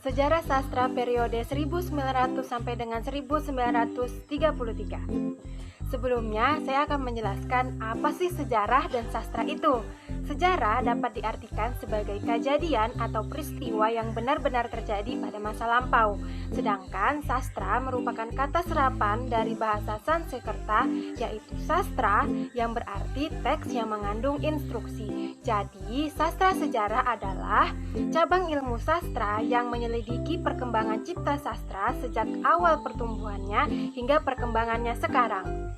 Sejarah Sastra periode 1900 sampai dengan 1933. Sebelumnya, saya akan menjelaskan apa sih sejarah dan sastra itu. Sejarah dapat diartikan sebagai kejadian atau peristiwa yang benar-benar terjadi pada masa lampau. Sedangkan sastra merupakan kata serapan dari bahasa Sanskerta, yaitu sastra yang berarti teks yang mengandung instruksi. Jadi, sastra sejarah adalah cabang ilmu sastra yang menyelidiki perkembangan cipta sastra sejak awal pertumbuhannya hingga perkembangannya sekarang.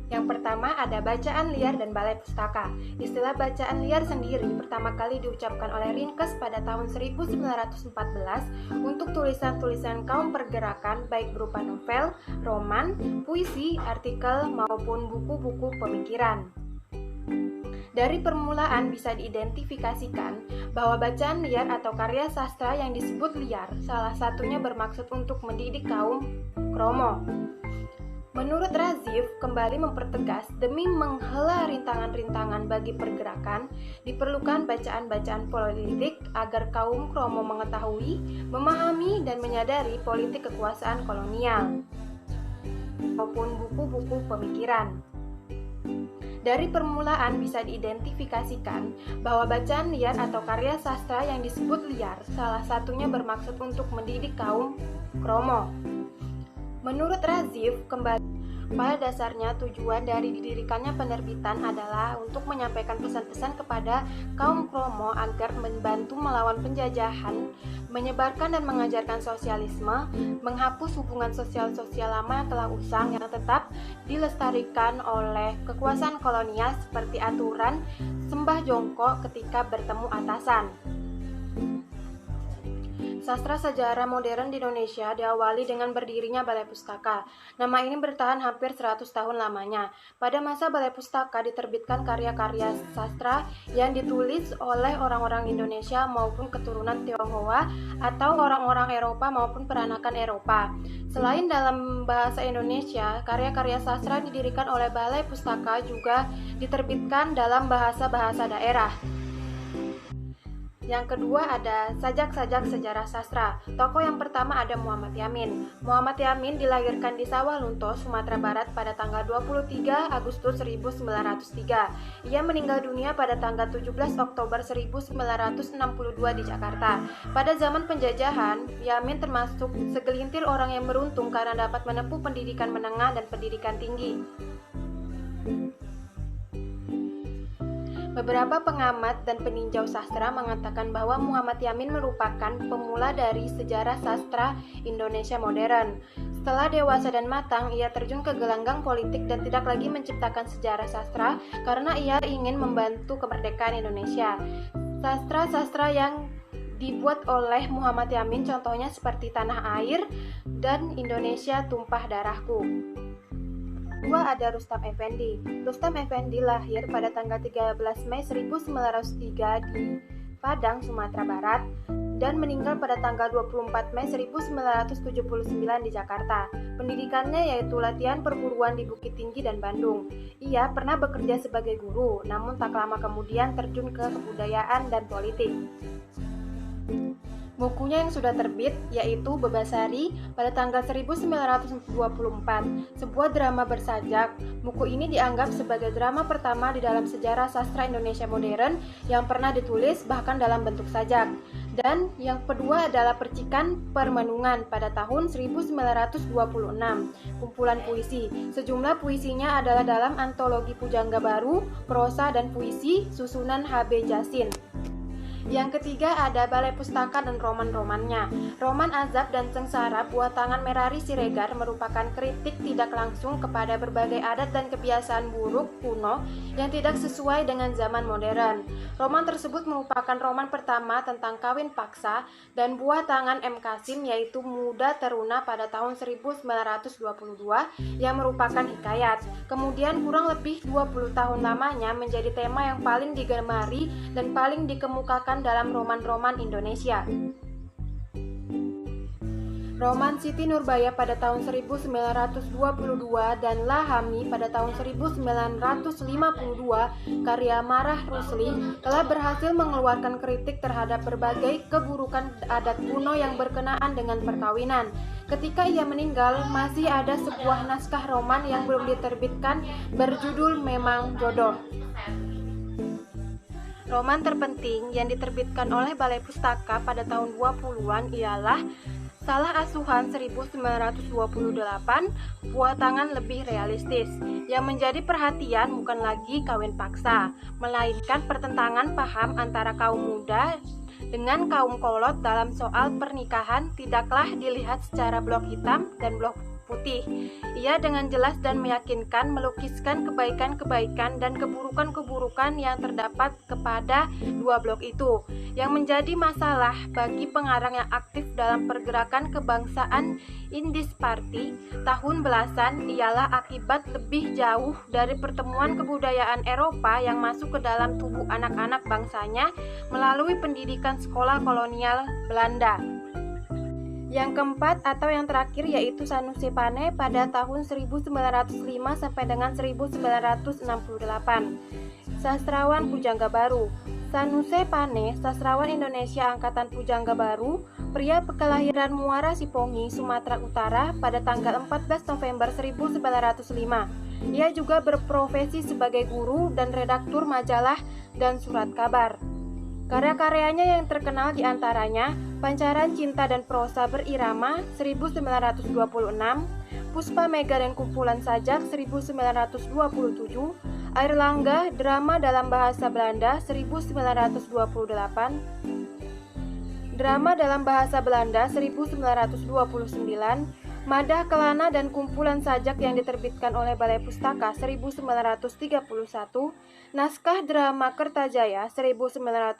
Yang pertama ada bacaan liar dan balai pustaka. Istilah bacaan liar sendiri pertama kali diucapkan oleh Rinckes pada tahun 1914 untuk tulisan-tulisan kaum pergerakan baik berupa novel, roman, puisi, artikel, maupun buku-buku pemikiran. Dari permulaan bisa diidentifikasikan bahwa bacaan liar atau karya sastra yang disebut liar salah satunya bermaksud untuk mendidik kaum kromo. Menurut Razif, kembali mempertegas demi menghela rintangan-rintangan bagi pergerakan, diperlukan bacaan-bacaan politik agar kaum kromo mengetahui, memahami, dan menyadari politik kekuasaan kolonial maupun buku-buku pemikiran. Dari permulaan bisa diidentifikasikan bahwa bacaan liar atau karya sastra yang disebut liar salah satunya bermaksud untuk mendidik kaum kromo. Menurut Razif, pada dasarnya tujuan dari didirikannya penerbitan adalah untuk menyampaikan pesan-pesan kepada kaum kromo agar membantu melawan penjajahan, menyebarkan dan mengajarkan sosialisme, menghapus hubungan sosial-sosial lama yang telah usang yang tetap dilestarikan oleh kekuasaan kolonial seperti aturan sembah jongkok ketika bertemu atasan. Sastra sejarah modern di Indonesia diawali dengan berdirinya Balai Pustaka. Nama ini bertahan hampir 100 tahun lamanya. Pada masa Balai Pustaka diterbitkan karya-karya sastra yang ditulis oleh orang-orang Indonesia maupun keturunan Tionghoa atau orang-orang Eropa maupun peranakan Eropa. Selain dalam bahasa Indonesia, karya-karya sastra didirikan oleh Balai Pustaka juga diterbitkan dalam bahasa-bahasa daerah. Yang kedua ada sajak-sajak sejarah sastra. Tokoh yang pertama ada Muhammad Yamin. Muhammad Yamin dilahirkan di Sawalunto, Sumatera Barat pada tanggal 23 Agustus 1903. Ia meninggal dunia pada tanggal 17 Oktober 1962 di Jakarta. Pada zaman penjajahan, Yamin termasuk segelintir orang yang beruntung karena dapat menempuh pendidikan menengah dan pendidikan tinggi. Beberapa pengamat dan peninjau sastra mengatakan bahwa Muhammad Yamin merupakan pemula dari sejarah sastra Indonesia modern. Setelah dewasa dan matang, ia terjun ke gelanggang politik dan tidak lagi menciptakan sejarah sastra karena ia ingin membantu kemerdekaan Indonesia. Sastra-sastra yang dibuat oleh Muhammad Yamin contohnya seperti Tanah Air dan Indonesia Tumpah Darahku. Kedua ada Rustam Effendi. Rustam Effendi lahir pada tanggal 13 Mei 1903 di Padang, Sumatera Barat dan meninggal pada tanggal 24 Mei 1979 di Jakarta. Pendidikannya yaitu latihan perguruan di Bukit Tinggi dan Bandung. Ia pernah bekerja sebagai guru, namun tak lama kemudian terjun ke kebudayaan dan politik. Bukunya yang sudah terbit yaitu Bebasari pada tanggal 1924, sebuah drama bersajak. Buku ini dianggap sebagai drama pertama di dalam sejarah sastra Indonesia modern yang pernah ditulis bahkan dalam bentuk sajak. Dan yang kedua adalah Percikan Permenungan pada tahun 1926, kumpulan puisi. Sejumlah puisinya adalah dalam antologi Pujangga Baru, prosa dan puisi susunan H.B. Jasin. Yang ketiga ada Balai Pustaka dan roman-romannya. Roman Azab dan Sengsara buah tangan Merari Siregar merupakan kritik tidak langsung kepada berbagai adat dan kebiasaan buruk kuno yang tidak sesuai dengan zaman modern. Roman tersebut merupakan roman pertama tentang kawin paksa dan buah tangan M. Kasim yaitu Muda Teruna pada tahun 1922 yang merupakan hikayat. Kemudian kurang lebih 20 tahun lamanya menjadi tema yang paling digemari dan paling dikemukakan dalam roman-roman Indonesia. Roman Siti Nurbaya pada tahun 1922 dan Lahami pada tahun 1952 karya Marah Rusli telah berhasil mengeluarkan kritik terhadap berbagai keburukan adat kuno yang berkenaan dengan perkawinan. Ketika ia meninggal, masih ada sebuah naskah roman yang belum diterbitkan berjudul Memang Jodoh. Roman terpenting yang diterbitkan oleh Balai Pustaka pada tahun 20-an ialah Salah Asuhan 1928, buatangan lebih realistis. Yang menjadi perhatian bukan lagi kawin paksa, melainkan pertentangan paham antara kaum muda dengan kaum kolot dalam soal pernikahan tidaklah dilihat secara blok hitam dan blok putih. Ia dengan jelas dan meyakinkan melukiskan kebaikan-kebaikan dan keburukan-keburukan yang terdapat kepada dua blok itu. Yang menjadi masalah bagi pengarang yang aktif dalam pergerakan kebangsaan Indis Party tahun belasan ialah akibat lebih jauh dari pertemuan kebudayaan Eropa yang masuk ke dalam tubuh anak-anak bangsanya melalui pendidikan sekolah kolonial Belanda. Yang keempat atau yang terakhir yaitu Sanusi Pane pada tahun 1905 sampai dengan 1968. Sastrawan Pujangga Baru. Sanusi Pane, sastrawan Indonesia angkatan Pujangga Baru, pria kelahiran Muara Sipongi, Sumatera Utara pada tanggal 14 November 1905. Ia juga berprofesi sebagai guru dan redaktur majalah dan surat kabar. Karya-karyanya yang terkenal diantaranya Pancaran Cinta dan Prosa Berirama 1926, Puspa Mega dan Kumpulan Sajak 1927, Air Langga, Drama dalam Bahasa Belanda 1928, Drama dalam Bahasa Belanda 1929, Madah Kelana dan Kumpulan Sajak yang diterbitkan oleh Balai Pustaka 1931, Naskah Drama Kertajaya 1932,